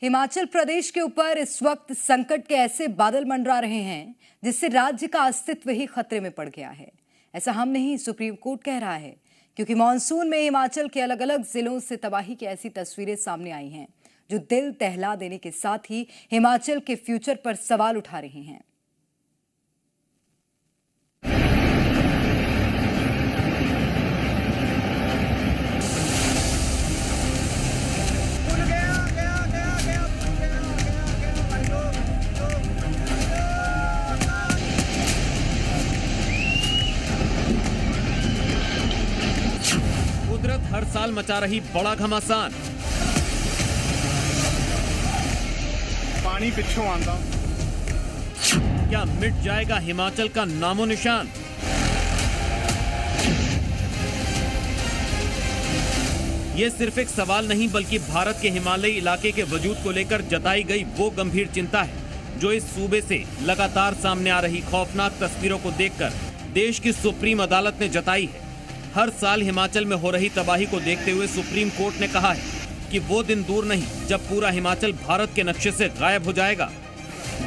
हिमाचल प्रदेश के ऊपर इस वक्त संकट के ऐसे बादल मंडरा रहे हैं जिससे राज्य का अस्तित्व ही खतरे में पड़ गया है। ऐसा हम नहीं, सुप्रीम कोर्ट कह रहा है, क्योंकि मानसून में हिमाचल के अलग अलग जिलों से तबाही की ऐसी तस्वीरें सामने आई हैं जो दिल दहला देने के साथ ही हिमाचल के फ्यूचर पर सवाल उठा रहे हैं। कुदरत हर साल मचा रही बड़ा घमासान। पानी पिछों आंदा। क्या मिट जाएगा हिमाचल का नामो निशान? ये सिर्फ एक सवाल नहीं बल्कि भारत के हिमालयी इलाके के वजूद को लेकर जताई गई वो गंभीर चिंता है जो इस सूबे से लगातार सामने आ रही खौफनाक तस्वीरों को देखकर देश की सुप्रीम अदालत ने जताई है। हर साल हिमाचल में हो रही तबाही को देखते हुए सुप्रीम कोर्ट ने कहा है कि वो दिन दूर नहीं जब पूरा हिमाचल भारत के नक्शे से गायब हो जाएगा।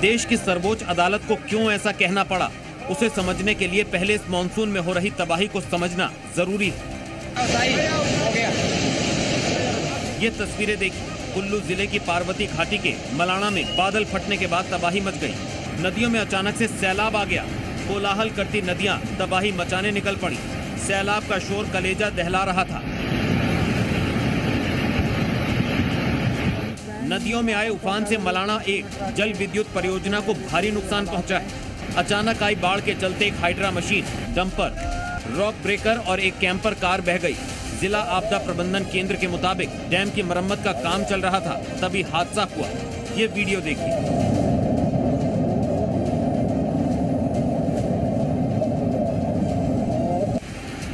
देश की सर्वोच्च अदालत को क्यों ऐसा कहना पड़ा, उसे समझने के लिए पहले इस मानसून में हो रही तबाही को समझना जरूरी है। ये तस्वीरें देखिए, कुल्लू जिले की पार्वती घाटी के मलाणा में बादल फटने के बाद तबाही मच गई। नदियों में अचानक से सैलाब आ गया। कोलाहल करती नदियां तबाही मचाने निकल पड़ी। सैलाब का शोर कलेजा दहला रहा था। नदियों में आए उफान से मलाणा एक जल विद्युत परियोजना को भारी नुकसान पहुंचा है। अचानक आई बाढ़ के चलते एक hydra machine, dumper, rock breaker और एक कैंपर कार बह गई। जिला आपदा प्रबंधन केंद्र के मुताबिक डैम की मरम्मत का काम चल रहा था, तभी हादसा हुआ। ये वीडियो देखिए।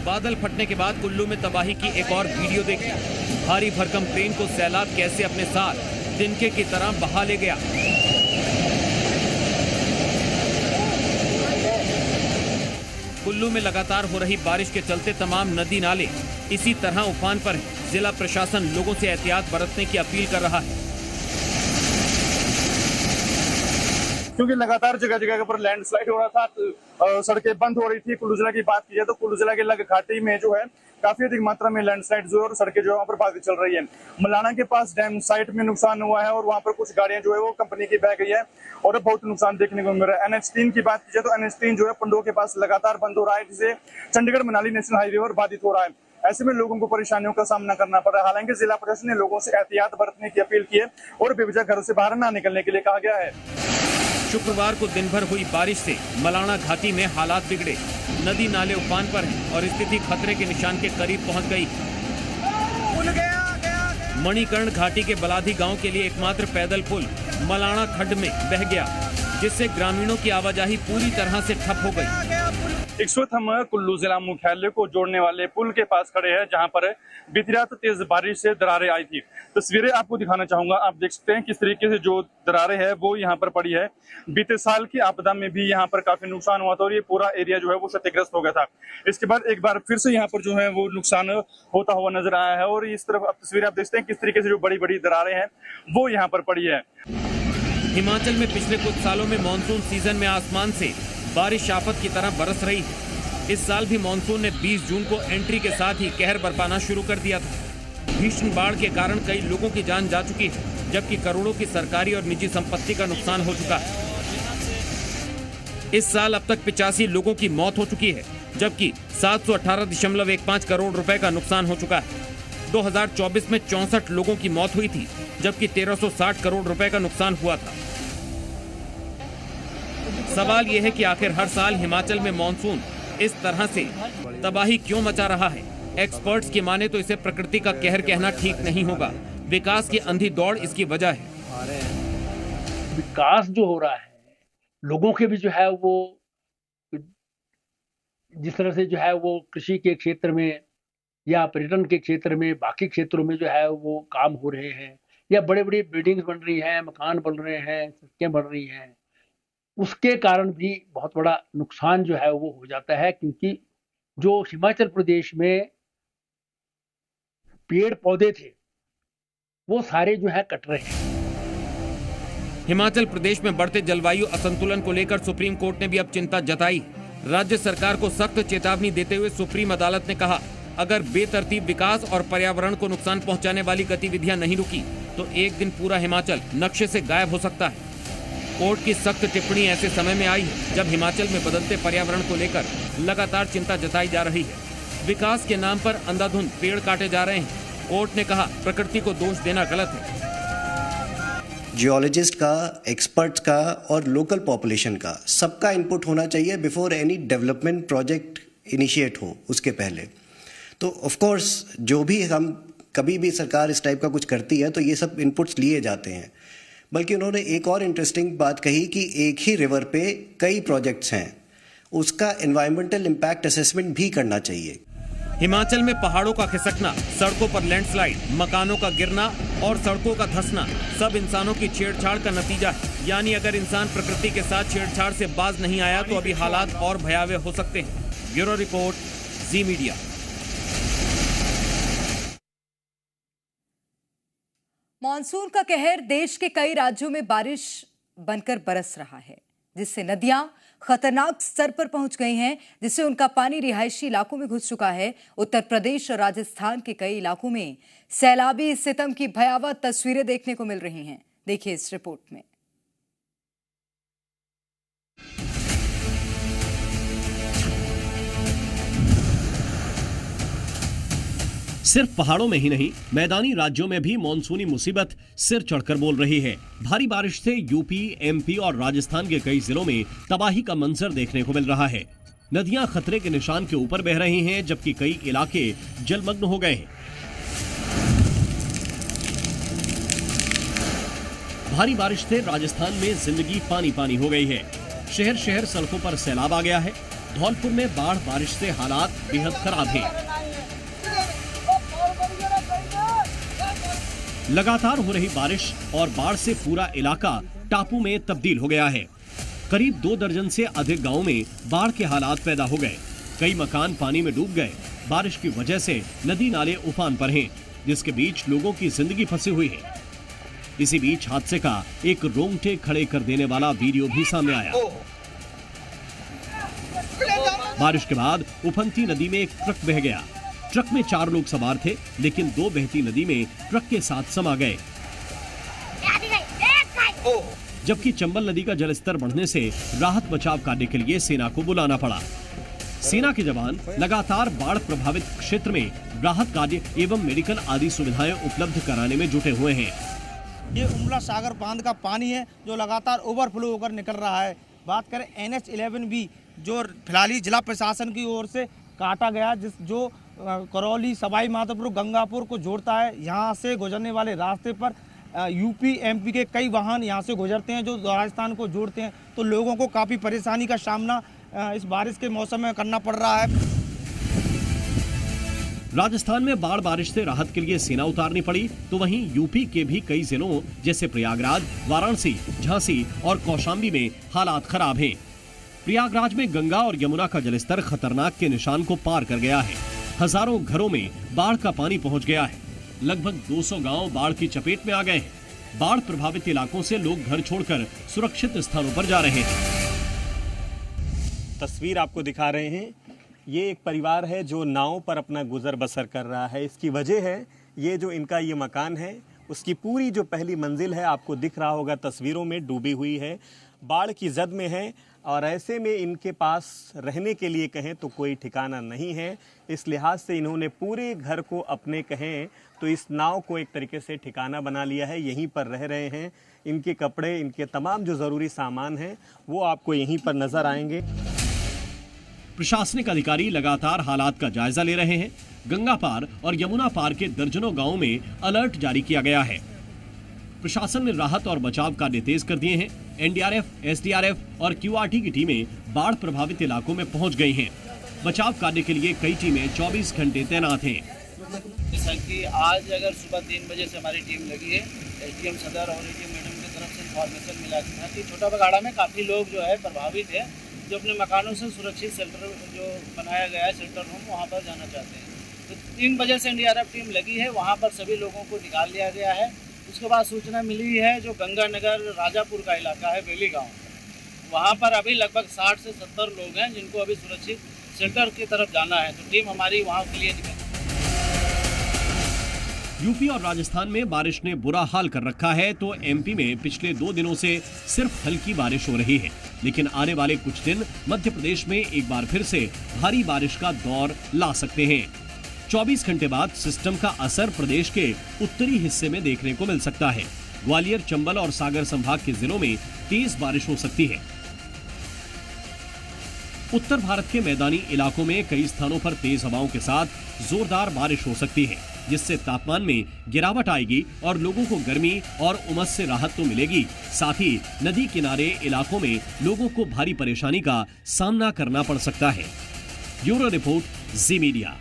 बादल फटने के बाद कुल्लू में तबाही की एक और वीडियो देखिए। भारी भरकम ट्रेन को सैलाब कैसे अपने साथ तिनके की तरह बहा ले गया। कुल्लू में लगातार हो रही बारिश के चलते तमाम नदी नाले इसी तरह उफान पर है। जिला प्रशासन लोगों से एहतियात बरतने की अपील कर रहा है, क्योंकि लगातार जगह जगह पर लैंडस्लाइड हो रहा था, सड़कें बंद हो रही थी। कुल्लू जिला की बात की जाए तो कुल्लू जिला के लग घाटी में जो है काफी अधिक मात्रा में लैंडस्लाइड जो है और सड़कें जो है वहाँ पर बाधित चल रही है। मलाना के पास डैम साइट में नुकसान हुआ है और वहाँ पर कुछ गाड़ियां जो है वो कंपनी की बह गई है और बहुत नुकसान देखने को मिल रहा है। NH3 की बात की जाए तो NH3 जो है पंडोह के पास लगातार बंद हो रहा है, जिससे चंडीगढ़ मनाली नेशनल हाईवे पर बाधित हो रहा है। ऐसे में लोगों को परेशानियों का सामना करना पड़ रहा है। हालांकि जिला प्रशासन ने लोगों से एहतियात बरतने की अपील की है और बेवजह घरों से बाहर न निकलने के लिए कहा गया है। शुक्रवार को दिन भर हुई बारिश से मलाणा घाटी में हालात बिगड़े। नदी नाले उफान पर हैं और स्थिति खतरे के निशान के करीब पहुंच गई। मणिकर्ण घाटी के बलाधी गांव के लिए एकमात्र पैदल पुल मलाणा खड्ड में बह गया, जिससे ग्रामीणों की आवाजाही पूरी तरह से ठप हो गई। इस वक्त हम कुल्लू जिला मुख्यालय को जोड़ने वाले पुल के पास खड़े हैं, जहां पर बीती रात तेज बारिश से दरारें आई थी। तस्वीरें आपको दिखाना चाहूंगा। आप देख सकते हैं किस तरीके से जो दरारें हैं वो यहाँ पर पड़ी है। बीते साल की आपदा में भी यहाँ पर काफी नुकसान हुआ था और ये पूरा एरिया जो है वो क्षतिग्रस्त हो गया था। इसके बाद एक बार फिर से यहाँ पर जो है वो नुकसान होता हुआ नजर आया है और इस तरफ तस्वीरें आप देखते हैं किस तरीके से जो बड़ी बड़ी दरारें हैं वो यहाँ पर पड़ी है। हिमाचल में पिछले कुछ सालों में मानसून सीजन में आसमान से बारिश आफत की तरह बरस रही है। इस साल भी मानसून ने 20 जून को एंट्री के साथ ही कहर बरपाना शुरू कर दिया था। भीषण बाढ़ के कारण कई लोगों की जान जा चुकी है, जबकि करोड़ों की सरकारी और निजी संपत्ति का नुकसान हो चुका है। इस साल अब तक 85 लोगों की मौत हो चुकी है, जबकि 718.15 करोड़ रुपए का नुकसान हो चुका है। 2024 में 64 लोगों की मौत हुई थी, जबकि 1360 करोड़ रुपए का नुकसान हुआ था। सवाल यह है कि आखिर हर साल हिमाचल में मानसून इस तरह से तबाही क्यों मचा रहा है। एक्सपर्ट्स की माने तो इसे प्रकृति का कहर कहना ठीक नहीं होगा। विकास की अंधी दौड़ इसकी वजह है। विकास जो हो रहा है, लोगों के भी जो है वो जिस तरह से जो है वो कृषि के क्षेत्र में या पर्यटन के क्षेत्र में, बाकी क्षेत्रों में जो है वो काम हो रहे हैं या बड़े बड़ी बिल्डिंग्स बन रही हैं, मकान बन रहे हैं, सड़कें बन रही हैं, उसके कारण भी बहुत बड़ा नुकसान जो है वो हो जाता है। क्योंकि जो हिमाचल प्रदेश में पेड़ पौधे थे वो सारे जो है कट रहे हैं। हिमाचल प्रदेश में बढ़ते जलवायु असंतुलन को लेकर सुप्रीम कोर्ट ने भी अब चिंता जताई। राज्य सरकार को सख्त चेतावनी देते हुए सुप्रीम अदालत ने कहा, अगर बेतरतीब विकास और पर्यावरण को नुकसान पहुंचाने वाली गतिविधियां नहीं रुकी तो एक दिन पूरा हिमाचल नक्शे से गायब हो सकता है। कोर्ट की सख्त टिप्पणी ऐसे समय में आई है जब हिमाचल में बदलते पर्यावरण को लेकर लगातार चिंता जताई जा रही है। विकास के नाम पर अंधाधुंध पेड़ काटे जा रहे हैं। कोर्ट ने कहा, प्रकृति को दोष देना गलत है। जियोलॉजिस्ट का, एक्सपर्ट्स का और लोकल पॉपुलेशन का सबका इनपुट होना चाहिए before any development project initiate हो, उसके पहले। तो ऑफ कोर्स जो भी हम कभी भी सरकार इस टाइप का कुछ करती है तो ये सब इनपुट्स लिए जाते हैं। बल्कि उन्होंने एक और इंटरेस्टिंग बात कही कि एक ही रिवर पे कई प्रोजेक्ट्स हैं, उसका एनवायरमेंटल इम्पैक्ट असेसमेंट भी करना चाहिए। हिमाचल में पहाड़ों का खिसकना, सड़कों पर लैंडस्लाइड, मकानों का गिरना और सड़कों का धंसना सब इंसानों की छेड़छाड़ का नतीजा है। यानी अगर इंसान प्रकृति के साथ छेड़छाड़ से बाज नहीं आया तो अभी हालात और भयावह हो सकते हैं। ब्यूरो रिपोर्ट, जी मीडिया। मॉनसून का कहर देश के कई राज्यों में बारिश बनकर बरस रहा है, जिससे नदियां खतरनाक स्तर पर पहुंच गई हैं, जिससे उनका पानी रिहायशी इलाकों में घुस चुका है। उत्तर प्रदेश और राजस्थान के कई इलाकों में सैलाबी सितम की भयावह तस्वीरें देखने को मिल रही हैं। देखिए इस रिपोर्ट में। सिर्फ पहाड़ों में ही नहीं, मैदानी राज्यों में भी मॉनसूनी मुसीबत सिर चढ़कर बोल रही है। भारी बारिश से यूपी, एमपी और राजस्थान के कई जिलों में तबाही का मंजर देखने को मिल रहा है। नदियां खतरे के निशान के ऊपर बह रही हैं, जबकि कई इलाके जलमग्न हो गए हैं। भारी बारिश से राजस्थान में जिंदगी पानी पानी हो गई है। शहर शहर सड़कों पर सैलाब आ गया है। धौलपुर में बाढ़ बारिश से हालात बेहद खराब हैं। लगातार हो रही बारिश और बाढ़ से पूरा इलाका टापू में तब्दील हो गया है। करीब 2 दर्जन से अधिक गांवों में बाढ़ के हालात पैदा हो गए। कई मकान पानी में डूब गए। बारिश की वजह से नदी नाले उफान पर हैं, जिसके बीच लोगों की जिंदगी फंसी हुई है। इसी बीच हादसे का एक रोंगटे खड़े कर देने वाला वीडियो भी सामने आया। बारिश के बाद उफनती नदी में एक ट्रक बह गया। ट्रक में 4 लोग सवार थे, लेकिन 2 बहती नदी में ट्रक के साथ समा गए। जबकि चंबल नदी का जलस्तर बढ़ने से राहत बचाव कार्य के लिए सेना को बुलाना पड़ा। सेना के जवान लगातार बाढ़ प्रभावित क्षेत्र में राहत कार्य एवं मेडिकल आदि सुविधाएं उपलब्ध कराने में जुटे हुए हैं। ये उमला सागर बांध का पानी है जो लगातार ओवरफ्लो होकर निकल रहा है। बात करें NH11 भी जो फिलहाल जिला प्रशासन की ओर से काटा गया, जो करौली, सवाई माधोपुर, गंगापुर को जोड़ता है। यहाँ से गुजरने वाले रास्ते पर यूपी, एमपी के कई वाहन यहाँ से गुजरते हैं जो राजस्थान को जोड़ते हैं। तो लोगों को काफ़ी परेशानी का सामना इस बारिश के मौसम में करना पड़ रहा है। राजस्थान में बाढ़ बारिश से राहत के लिए सेना उतारनी पड़ी, तो वहीं यूपी के भी कई जिलों जैसे प्रयागराज, वाराणसी, झांसी और कौशाम्बी में हालात खराब हैं। प्रयागराज में गंगा और यमुना का जलस्तर खतरनाक के निशान को पार कर गया है। हजारों घरों में बाढ़ का पानी पहुंच गया है। लगभग 200 गांव बाढ़ की चपेट में आ गए हैं। बाढ़ प्रभावित इलाकों से लोग घर छोड़कर सुरक्षित स्थानों पर जा रहे हैं। तस्वीर आपको दिखा रहे हैं, ये एक परिवार है जो नाव पर अपना गुजर बसर कर रहा है। इसकी वजह है ये जो इनका ये मकान है, उसकी पूरी जो पहली मंजिल है आपको दिख रहा होगा तस्वीरों में, डूबी हुई है, बाढ़ की जद में है। और ऐसे में इनके पास रहने के लिए कहें तो कोई ठिकाना नहीं है। इस लिहाज से इन्होंने पूरे घर को अपने कहें तो इस नाव को एक तरीके से ठिकाना बना लिया है। यहीं पर रह रहे हैं। इनके कपड़े, इनके तमाम जो ज़रूरी सामान हैं वो आपको यहीं पर नज़र आएंगे। प्रशासनिक अधिकारी लगातार हालात का जायजा ले रहे हैं। गंगा पार और यमुना पार के दर्जनों गांवों में अलर्ट जारी किया गया है। प्रशासन ने राहत और बचाव कार्य तेज कर दिए हैं। NDRF, SDRF और QRT की टीमें बाढ़ प्रभावित इलाकों में पहुंच गई हैं। बचाव कार्य के लिए कई टीमें 24 घंटे तैनात हैं। जैसा कि आज अगर सुबह 3 बजे से हमारी टीम लगी है, SDM सदर और ADM मैडम की तरफ से इन्फॉर्मेशन मिला था कि छोटा बगाड़ा में काफ़ी लोग जो है प्रभावित है, जो अपने मकानों से सुरक्षित शेल्टर जो बनाया गया है, शेल्टर होम, वहाँ पर जाना चाहते हैं। तो 3 बजे से NDRF टीम लगी है, वहाँ पर सभी लोगों को निकाल लिया गया है। उसके बाद सूचना मिली है जो गंगानगर राजापुर का इलाका है, बेली गांव, वहां पर अभी लगभग 60 से 70 लोग हैं जिनको अभी सुरक्षित शेल्टर की तरफ जाना है। तो टीम हमारी वहां के लिए निकली। यूपी और राजस्थान में बारिश ने बुरा हाल कर रखा है, तो एमपी में पिछले 2 दिनों से सिर्फ हल्की बारिश हो रही है, लेकिन आने वाले कुछ दिन मध्य प्रदेश में एक बार फिर से भारी बारिश का दौर ला सकते हैं। 24 घंटे बाद सिस्टम का असर प्रदेश के उत्तरी हिस्से में देखने को मिल सकता है। ग्वालियर, चंबल और सागर संभाग के जिलों में तेज बारिश हो सकती है। उत्तर भारत के मैदानी इलाकों में कई स्थानों पर तेज हवाओं के साथ जोरदार बारिश हो सकती है, जिससे तापमान में गिरावट आएगी और लोगों को गर्मी और उमस से राहत तो मिलेगी, साथ ही नदी किनारे इलाकों में लोगों को भारी परेशानी का सामना करना पड़ सकता है। ब्यूरो रिपोर्ट, जी मीडिया।